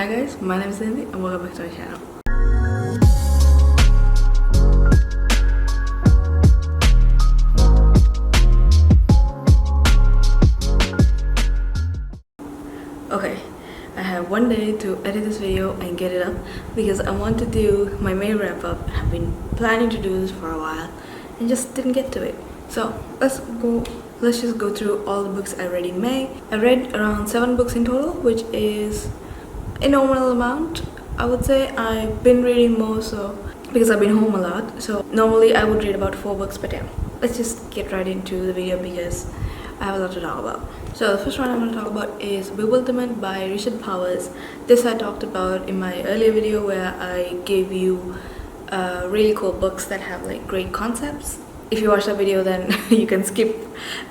Hi guys, my name is Lindsay and welcome back to my channel. Okay, I have one day to edit this video and get it up because I want to do my May wrap up. I've been planning to do this for a while and just didn't get to it. So let's just go through all the books I read in May. I read around 7 books in total, which is a normal amount. I would say I've been reading more so because I've been home a lot. So normally I would read about 4 books per day. Let's just get right into the video because I have a lot to talk about. So the first one I'm going to talk about is Bewilderment by Richard Powers. This I talked about in my earlier video where I gave you really cool books that have like great concepts. If you watch that video then you can skip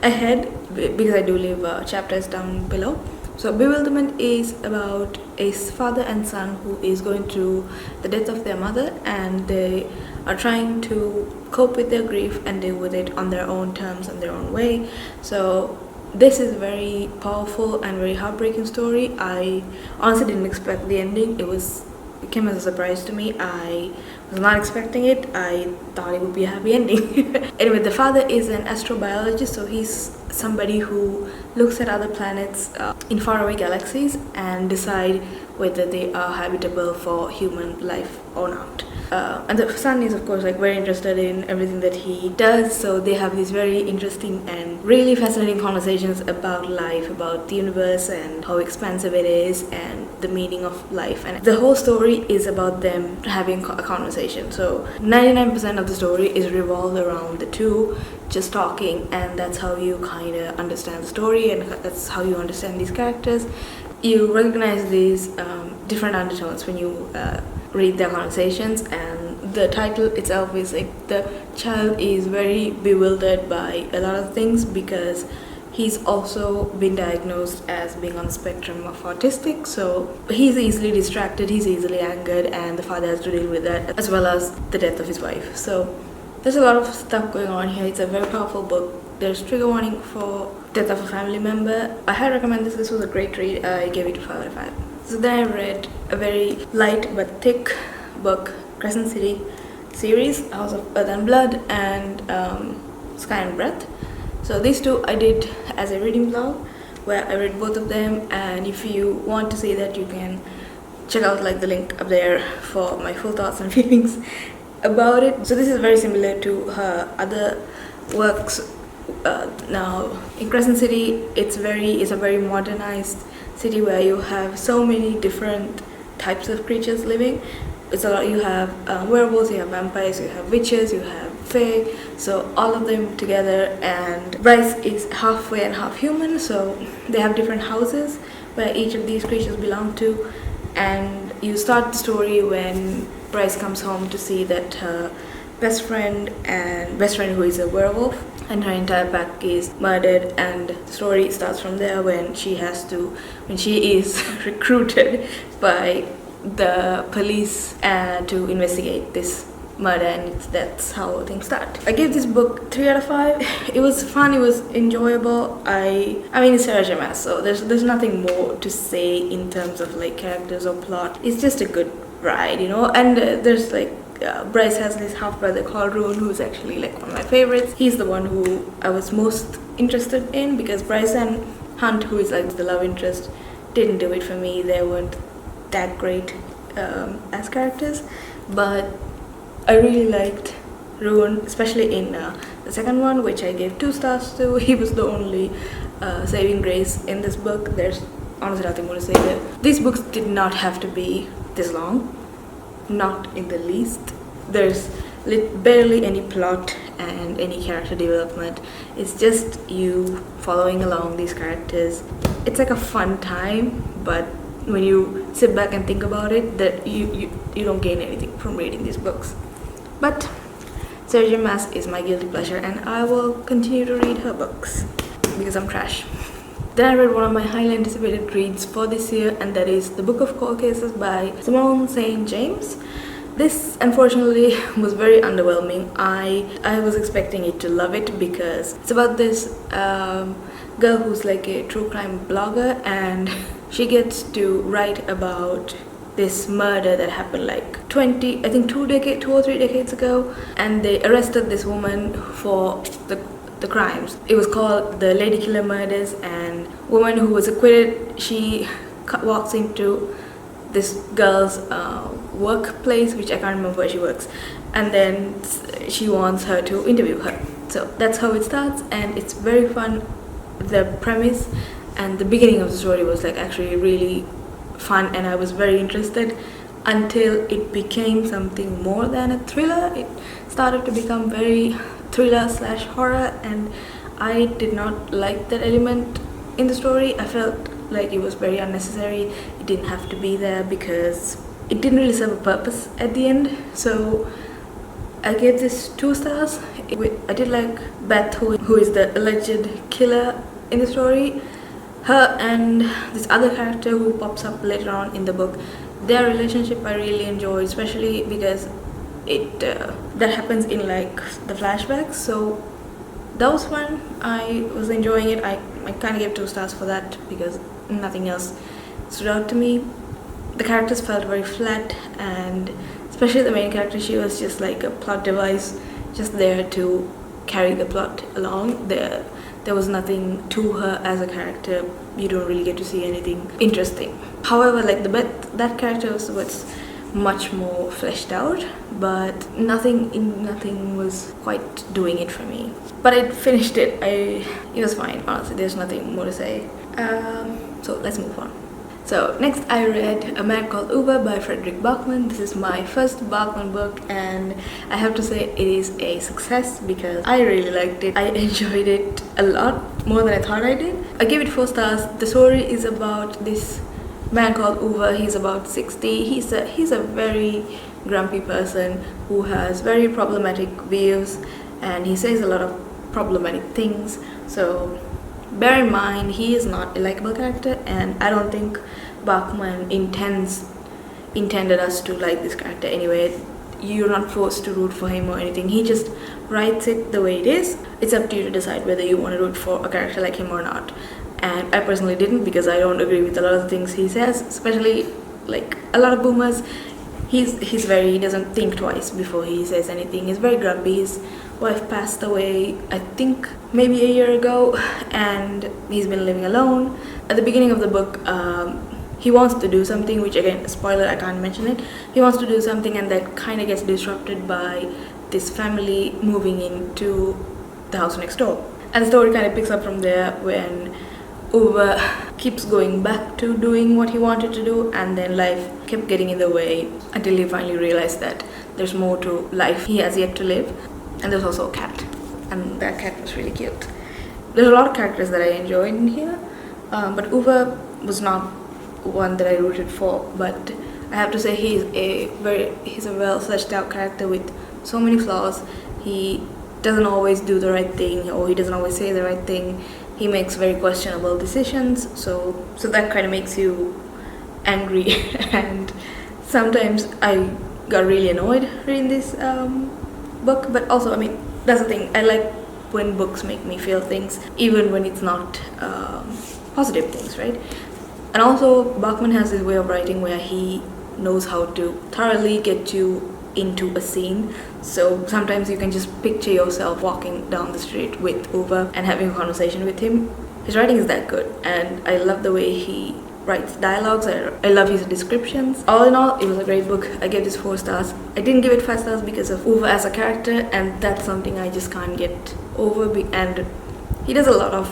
ahead because I do leave chapters down below. So Bewilderment is about a father and son who is going through the death of their mother, and they are trying to cope with their grief and deal with it on their own terms and their own way. So this is a very powerful and very heartbreaking story. I honestly didn't expect the ending. It came as a surprise to me. I was not expecting it. I thought it would be a happy ending. Anyway, the father is an astrobiologist, so he's somebody who looks at other planets in faraway galaxies and decide whether they are habitable for human life or not. And the son is of course like very interested in everything that he does, so they have these very interesting and really fascinating conversations about life, about the universe and how expansive it is and the meaning of life. And the whole story is about them having a conversation. So 99% of the story is revolved around the two just talking, and that's how you kind of understand the story and that's how you understand these characters. You recognize these different undertones when you read their conversations, and the title itself is like the child is very bewildered by a lot of things because he's also been diagnosed as being on the spectrum of autistic, so he's easily distracted, he's easily angered, and the father has to deal with that as well as the death of his wife. So there's a lot of stuff going on here. It's a very powerful book. There's trigger warning for death of a family member. I highly recommend this. This was a great read. I gave it a 5 out of 5. So then I read a very light but thick book, Crescent series, House of Earth and Blood and Sky and Breath. So these two I did as a reading vlog where I read both of them, and if you want to see that you can check out like the link up there for my full thoughts and feelings about it. So this is very similar to her other works. Now in Crescent City it's a very modernized city where you have so many different types of creatures living. You have werewolves, you have vampires, you have witches, you have fae, so all of them together. And Bryce is half fae and half human, so they have different houses where each of these creatures belong to. And you start the story when Bryce comes home to see that her best friend who is a werewolf and her entire pack is murdered, and the story starts from there when she is recruited by the police to investigate this murder, and that's how things start. I gave this book 3 out of 5. It was fun, it was enjoyable. I mean it's Sarah J. Maas, so there's nothing more to say in terms of like characters or plot. It's just a good ride, you know. And there's like Bryce has this half brother called Rune, who's actually like one of my favorites. He's the one who I was most interested in because Bryce and Hunt, who is like the love interest, didn't do it for me. They weren't that great as characters, but I really liked Rune, especially in the second one, which I gave 2 stars to. He was the only saving grace in this book. There's honestly nothing more to say there. These books did not have to be this long, not in the least. There's barely any plot and any character development. It's just you following along these characters. It's like a fun time, but when you sit back and think about it, that you don't gain anything from reading these books. But Sarah J. Maas is my guilty pleasure, and I will continue to read her books because I'm trash. Then I read one of my highly anticipated reads for this year, and that is The Book of Cold Cases by Simone St. James. This unfortunately was very underwhelming. I was expecting it to love it because it's about this girl who's like a true crime blogger, and she gets to write about this murder that happened like 20, I think 2 or 3 decades ago, and they arrested this woman for the crimes. It was called the Lady Killer Murders, and woman who was acquitted, she walks into this girl's workplace, which I can't remember where she works, and then she wants her to interview her. So that's how it starts, and it's very fun. The premise and the beginning of the story was like actually really fun, and I was very interested until it became something more than a thriller. It started to become very thriller/horror, and I did not like that element in the story. I felt like it was very unnecessary. It didn't have to be there because it didn't really serve a purpose at the end. So I gave this 2 stars. I did like Beth, who is the alleged killer in the story. Her and this other character who pops up later on in the book, their relationship I really enjoy, especially because it that happens in like the flashbacks. So that was fun. I was enjoying it. I kind of gave 2 stars for that because nothing else stood out to me. The characters felt very flat, and especially the main character, she was just like a plot device, just there to carry the plot along. There was nothing to her as a character. You don't really get to see anything interesting. However, like that character was much more fleshed out, but nothing was quite doing it for me. But I finished it. It was fine. Honestly, there's nothing more to say. So let's move on. So next I read A Man Called Uber by Frederick Bachman. This is my first Bachman book, and I have to say it is a success because I really liked it. I enjoyed it a lot, more than I thought I did. I gave it 4 stars. The story is about this man called Uber. He's about 60. He's a very grumpy person who has very problematic views, and he says a lot of problematic things. So bear in mind, he is not a likable character, and I don't think Bachman intended us to like this character anyway. You're not forced to root for him or anything. He just writes it the way it is. It's up to you to decide whether you want to root for a character like him or not. And I personally didn't, because I don't agree with a lot of the things he says, especially like a lot of boomers. He doesn't think twice before he says anything. He's very grumpy. His wife passed away, I think maybe a year ago, and he's been living alone. At the beginning of the book, he wants to do something, which again, spoiler, I can't mention it. He wants to do something, and that kind of gets disrupted by this family moving into the house next door. And the story kind of picks up from there when Uber keeps going back to doing what he wanted to do, and then life kept getting in the way until he finally realized that there's more to life he has yet to live. And there's also a cat, and that cat was really cute. There's a lot of characters that I enjoyed in here, but Uber was not one that I rooted for. But I have to say he's a well fleshed out character with so many flaws. He doesn't always do the right thing, or he doesn't always say the right thing. He makes very questionable decisions, so that kind of makes you angry. And sometimes I got really annoyed reading this book. But also, I mean, that's the thing, I like when books make me feel things, even when it's not positive things, right? And also, Bachman has this way of writing where he knows how to thoroughly get you into a scene. So sometimes you can just picture yourself walking down the street with Uber and having a conversation with him. His writing is that good, and I love the way he writes dialogues. I love his descriptions. All in all, it was a great book. I gave this 4 stars. I didn't give it 5 stars because of Uber as a character, and that's something I just can't get over. And he does a lot of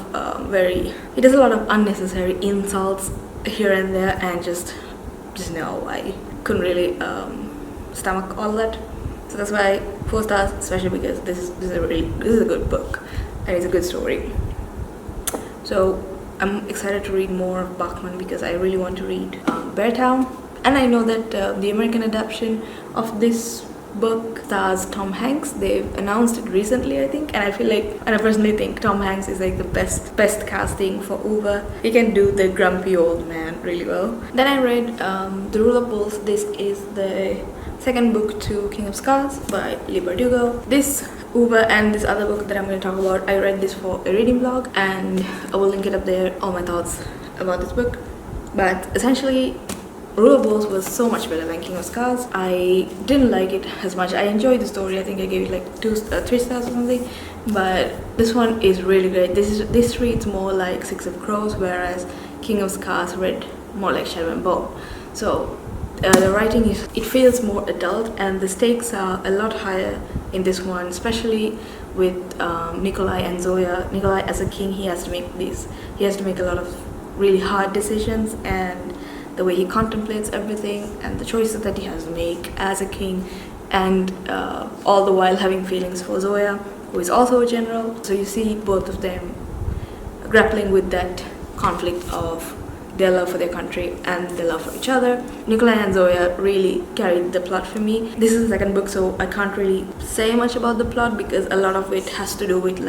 unnecessary insults here and there, and just no, I couldn't really stomach all that. So that's why 4 stars, especially because this is a good book, and it's a good story. So I'm excited to read more of Bachman because I really want to read Bear Town. And I know that the American adaptation of this book stars Tom Hanks. They've announced it recently, I think, and I personally think Tom Hanks is like the best casting for Uber. He can do the grumpy old man really well. Then I read The Rule of Bulls. This is the second book to King of Scars by Lee Bardugo. This Uber and this other book that I'm going to talk about, I read this for a reading blog, and I will link it up there, all my thoughts about this book. But essentially, Rule of Balls was so much better than King of Scars. I didn't like it as much. I enjoyed the story. I think I gave it like 3 stars or something. But this one is really great. This reads more like Six of Crows, whereas King of Scars read more like Shadow and Bone. So the writing it feels more adult, and the stakes are a lot higher in this one, especially with Nikolai and Zoya. Nikolai as a king, he has to make a lot of really hard decisions, and the way he contemplates everything and the choices that he has to make as a king, and all the while having feelings for Zoya, who is also a general. So you see both of them grappling with that conflict of their love for their country and their love for each other. Nikolai and Zoya really carried the plot for me. This is the second book, so I can't really say much about the plot because a lot of it has to do with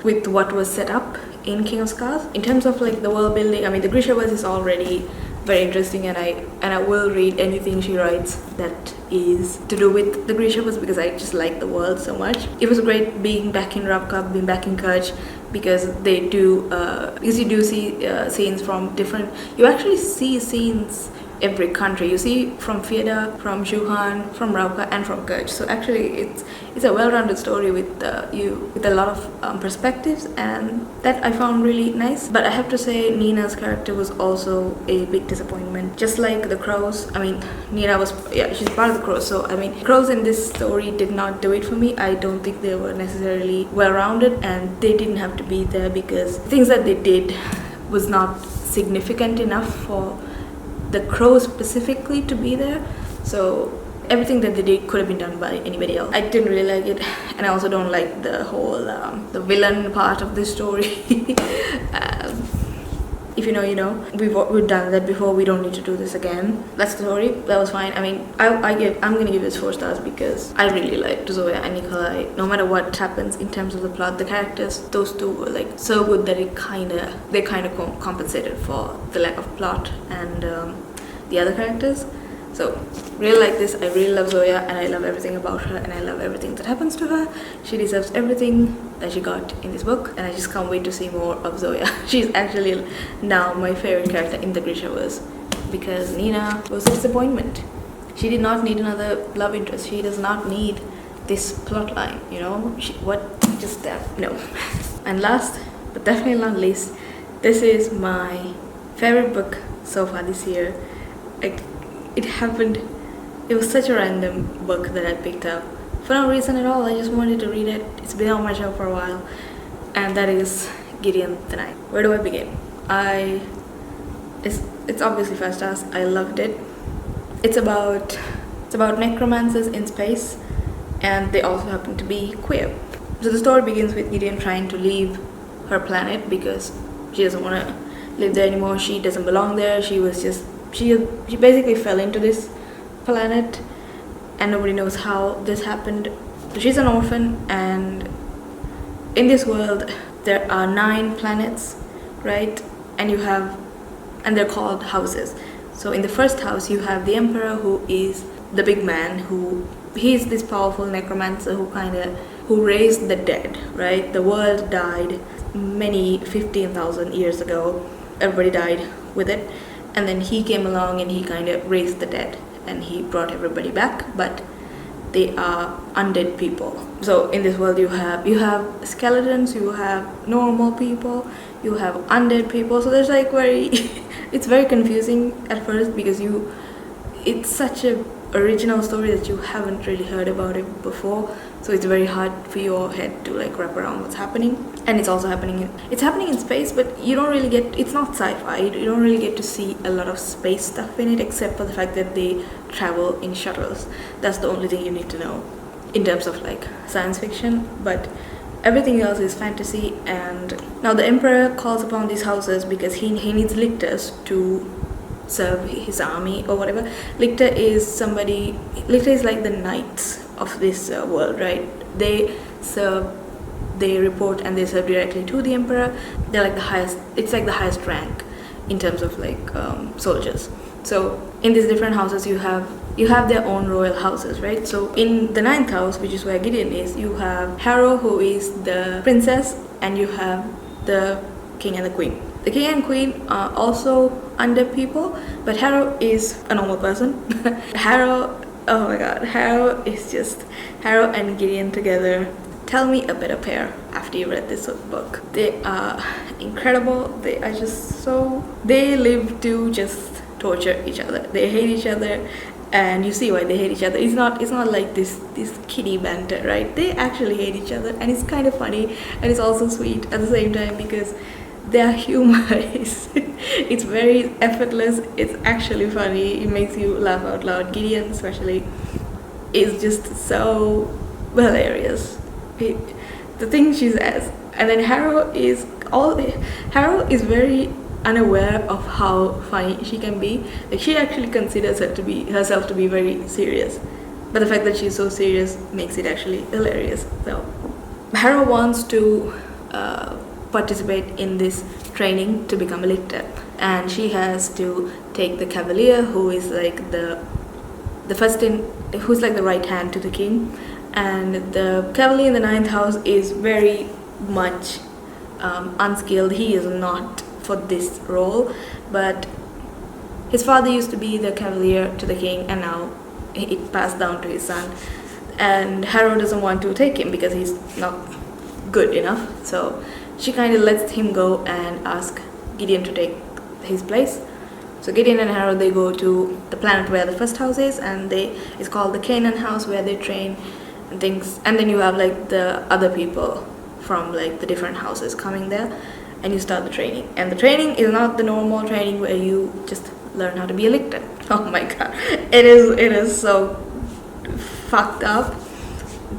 with what was set up in King of Scars. In terms of like the world building, I mean, the Grishaverse is already very interesting, and I will read anything she writes that is to do with the Grishaverse because I just like the world so much. It was great being back in Ravka, being back in Kerch, because you do see scenes from different. You actually see scenes every country. You see from Fieda, from Zhuhan, from Ravka, and from Kerch. So actually, it's a well-rounded story with a lot of perspectives, and that I found really nice. But I have to say, Nina's character was also a big disappointment. Just like the Crows, I mean, she's part of the Crows. So I mean, Crows in this story did not do it for me. I don't think they were necessarily well-rounded, and they didn't have to be there because things that they did was not significant enough for the Crows specifically to be there. So everything that they did could have been done by anybody else. I didn't really like it, and I also don't like the whole the villain part of this story. If you know, you know. We've done that before. We don't need to do this again. That's the story. That was fine. I mean, I'm gonna give this 4 stars because I really liked Zoya and Nikolai. No matter what happens in terms of the plot, the characters, those two were like so good that they kind of compensated for the lack of plot and the other characters. So really like this. I really love Zoya, and I love everything about her, and I love everything that happens to her. She deserves everything that she got in this book, and I just can't wait to see more of Zoya. She's actually now my favorite character in the Grishaverse because Nina was a disappointment. She did not need another love interest. She does not need this plot line, you know. No. And last but definitely not least, this is my favorite book so far this year. It was such a random book that I picked up for no reason at all. I just wanted to read it. It's been on my shelf for a while, and that is Gideon the Knight. Where do I begin? It's obviously 5 stars. I loved it. It's about necromancers in space, and they also happen to be queer. So the story begins with Gideon trying to leave her planet because she doesn't want to live there anymore. She doesn't belong there. She basically fell into this planet, and nobody knows how this happened. So she's an orphan, and in this world there are 9 planets, right? And they're called houses. So in the first house you have the Emperor, who is the big man, he's this powerful necromancer who raised the dead, right? The world died many 15,000 years ago. Everybody died with it. And then he came along and he kind of raised the dead and he brought everybody back, but they are undead people. So in this world you have skeletons, you have normal people, you have undead people. So there's like it's very confusing at first because it's such a original story that you haven't really heard about it before. So it's very hard for your head to like wrap around what's happening. And it's also happening in space, but you don't really it's not sci-fi. You don't really get to see a lot of space stuff in it, except for the fact that they travel in shuttles. That's the only thing you need to know in terms of like science fiction, but everything else is fantasy. And now the Emperor calls upon these houses because he needs lictors to serve his army or whatever. Lictor is like the knights of this world, right? They report and they serve directly to the Emperor. They're like the highest. It's like the highest rank in terms of like soldiers. So in these different houses you have their own royal houses, right? So in the 9th house, which is where Gideon is, you have Harrow, who is the princess, and you have the king and the queen. The king and queen also under people, but Harrow is a normal person. Harrow, oh my god, Harrow is just Harrow and Gideon together. Tell me a better pair after you read this book. They are incredible. They are just so, they live to just torture each other. They hate each other, and you see why they hate each other. It's not like this kiddie banter, right? They actually hate each other, and it's kind of funny, and it's also sweet at the same time because their humor is it's very effortless. It's actually funny. It makes you laugh out loud. Gideon especially is just so hilarious. The things she says, and then Harrow is very unaware of how funny she can be. Like, she actually considers herself to be very serious, but the fact that she's so serious makes it actually hilarious. So Harrow wants to participate in this training to become a lictor, and she has to take the cavalier, who is like the first in, who's like the right hand to the king. And the cavalier in the 9th house is very much unskilled. He is not for this role, but his father used to be the cavalier to the king, and now it passed down to his son. And Harrow doesn't want to take him because he's not good enough, so she kind of lets him go and ask Gideon to take his place. So Gideon and Harrow, they go to the planet where the first house is, and it's called the Canaan house, where they train and things. And then you have like the other people from like the different houses coming there, and you start the training. And the training is not the normal training where you just learn how to be a lictor. Oh my god, it is so fucked up.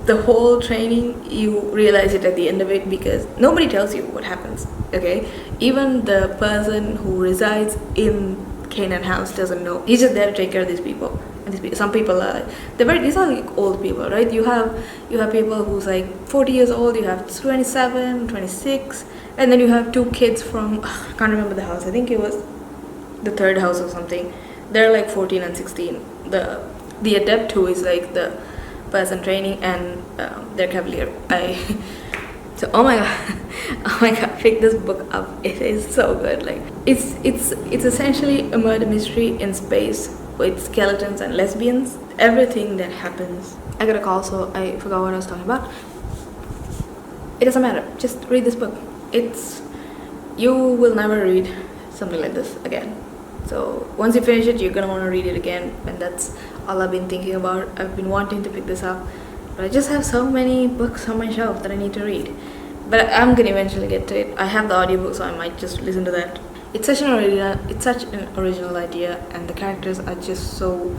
The whole training, you realize it at the end of it because nobody tells you what happens. Okay, even the person who resides in Canaan house doesn't know. He's just there to take care of these people. And some people are these are like old people, right? You have people who's like 40 years old, you have 27, 26, and then you have 2 kids from I can't remember the house. I think it was the 3rd house or something. They're like 14 and 16. The adept, who is like the person training, and their cavalier. So oh my god, pick this book up. It is so good. Like, it's essentially a murder mystery in space with skeletons and lesbians. Everything that happens. I got a call, so I forgot what I was talking about. It doesn't matter. Just read this book. You will never read something like this again. So once you finish it, you're gonna want to read it again, and that's all I've been thinking about. I've been wanting to pick this up, but I just have so many books on my shelf that I need to read. But I'm gonna eventually get to it. I have the audiobook, so I might just listen to that. It's such an original idea, and the characters are just so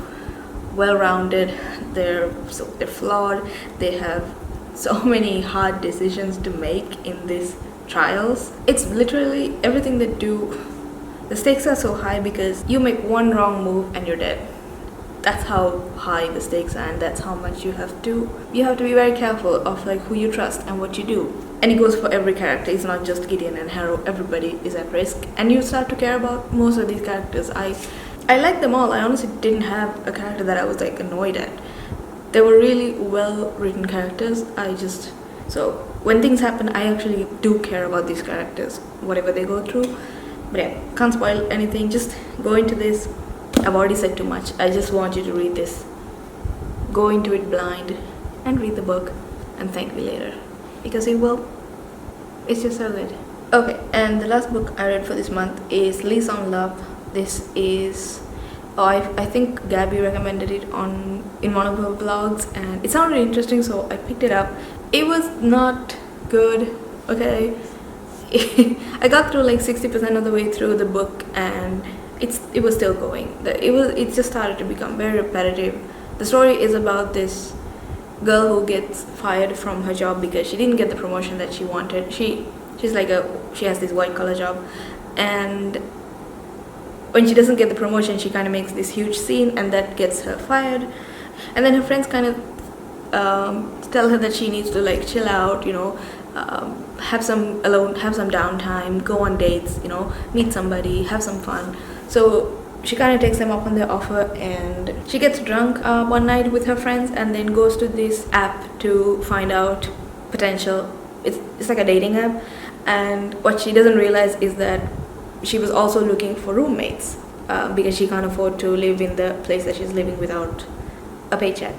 well-rounded. They're flawed. They have so many hard decisions to make in these trials. It's literally everything they do. The stakes are so high because you make one wrong move and you're dead. That's how high the stakes are, and that's how much you have to be very careful of like who you trust and what you do. And it goes for every character. It's not just Gideon and Harrow. Everybody is at risk, and you start to care about most of these characters. I like them all. I honestly didn't have a character that I was like annoyed at. They were really well written characters. So when things happen, I actually do care about these characters, whatever they go through. But yeah, can't spoil anything. Just go into this. I've already said too much. I just want you to read this. Go into it blind and read the book and thank me later, because you will. It's just so good. Okay, and the last book I read for this month is Lease on Love. This is I think Gabby recommended it in one of her vlogs, and it sounded interesting, so I picked it up. It was not good, okay. I got through like 60% of the way through the book, and it was still going. It just started to become very repetitive. The story is about this girl who gets fired from her job because she didn't get the promotion that she wanted. She has this white collar job, and when she doesn't get the promotion, she kind of makes this huge scene, and that gets her fired. And then her friends kind of tell her that she needs to like chill out, have some downtime, go on dates, meet somebody, have some fun. So she kind of takes them up on their offer, and she gets drunk one night with her friends, and then goes to this app to find out potential. It's like a dating app, and what she doesn't realize is that she was also looking for roommates because she can't afford to live in the place that she's living without a paycheck.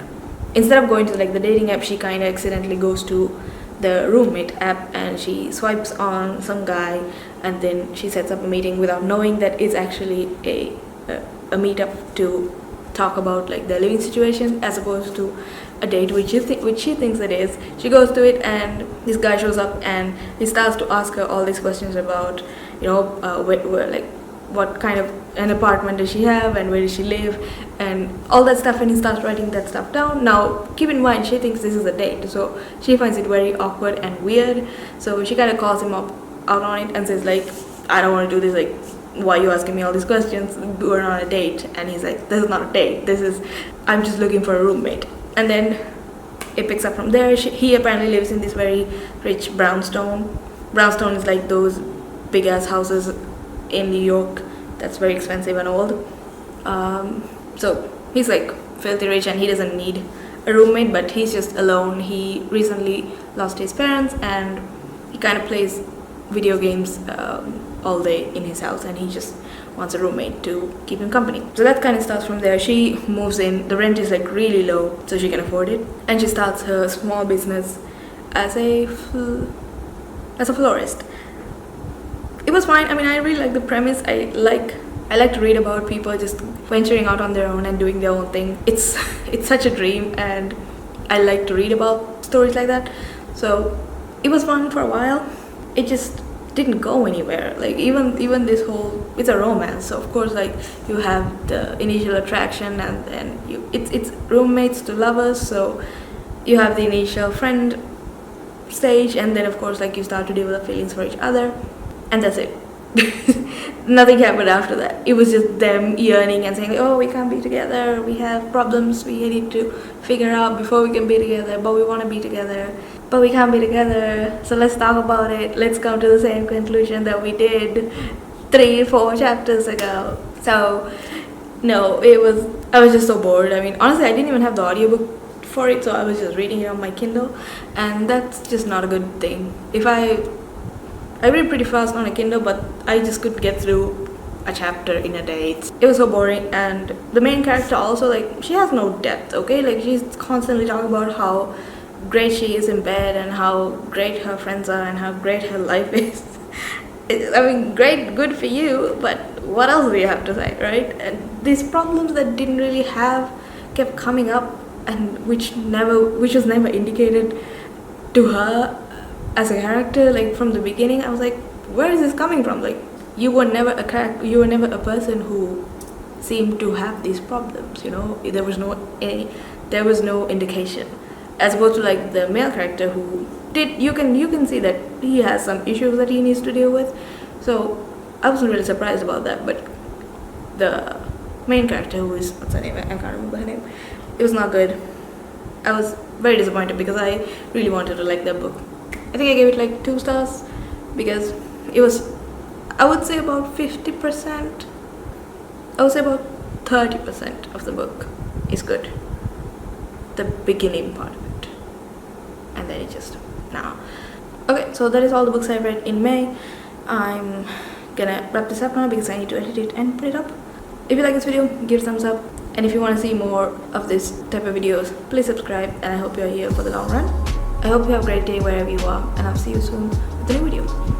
Instead of going to like the dating app, she kind of accidentally goes to the roommate app and she swipes on some guy, and then she sets up a meeting without knowing that it's actually a meetup to talk about like their living situation as opposed to a date, which she thinks it is. She goes to it and this guy shows up and he starts to ask her all these questions about, where like what kind of an apartment does she have and where does she live and all that stuff, and he starts writing that stuff down. Now keep in mind, she thinks this is a date, so she finds it very awkward and weird, so she kind of calls him out on it and says like, I don't want to do this, like why are you asking me all these questions, we're on a date. And he's like, this is not a date, I'm just looking for a roommate. And then it picks up from there. He apparently lives in this very rich brownstone. Brownstone is like those big ass houses in New York that's very expensive and old. So he's like filthy rich and he doesn't need a roommate, but he's just alone. He recently lost his parents and he kind of plays video games all day in his house, and he just wants a roommate to keep him company. So that kind of starts from there. She moves in, the rent is like really low so she can afford it, and she starts her small business as a florist. It was fine. I mean, I really like the premise. I like to read about people just venturing out on their own and doing their own thing. It's such a dream, and I like to read about stories like that. So it was fun for a while. It just didn't go anywhere. Like even this whole, it's a romance, so of course like you have the initial attraction and it's roommates to lovers, so you have the initial friend stage, and then of course like you start to develop feelings for each other, and that's it. Nothing happened after that. It was just them yearning and saying, oh, we can't be together, we have problems we need to figure out before we can be together, but we want to be together, but we can't be together, so let's talk about it, let's come to the same conclusion that we did 3-4 chapters ago. So no, I was just so bored. I mean, honestly, I didn't even have the audiobook for it, so I was just reading it on my Kindle, and that's just not a good thing. I read pretty fast on a Kindle, but I just couldn't get through a chapter in a day. It was so boring, and the main character also, like, she has no depth, okay? Like, she's constantly talking about how great she is in bed and how great her friends are and how great her life is. I mean, great, good for you, but what else do you have to say, right? And these problems that didn't really have kept coming up, and which was never indicated to her as a character. Like from the beginning, I was like, where is this coming from? Like, you were never a person who seemed to have these problems, you know? There was no indication, as opposed to like the male character who did. You can see that he has some issues that he needs to deal with, so I wasn't really surprised about that. But the main character, who is, what's her name, I can't remember her name, it was not good. I was very disappointed because I really wanted to like that book. I think I gave it like 2 stars because it was, I would say about 50%, I would say about 30% of the book is good, the beginning part of it, and then it just, nah. Okay, so that is all the books I read in May. I'm gonna wrap this up now because I need to edit it and put it up. If you like this video, give a thumbs up, and if you want to see more of this type of videos, please subscribe, and I hope you're here for the long run. I hope you have a great day wherever you are, and I'll see you soon with a new video.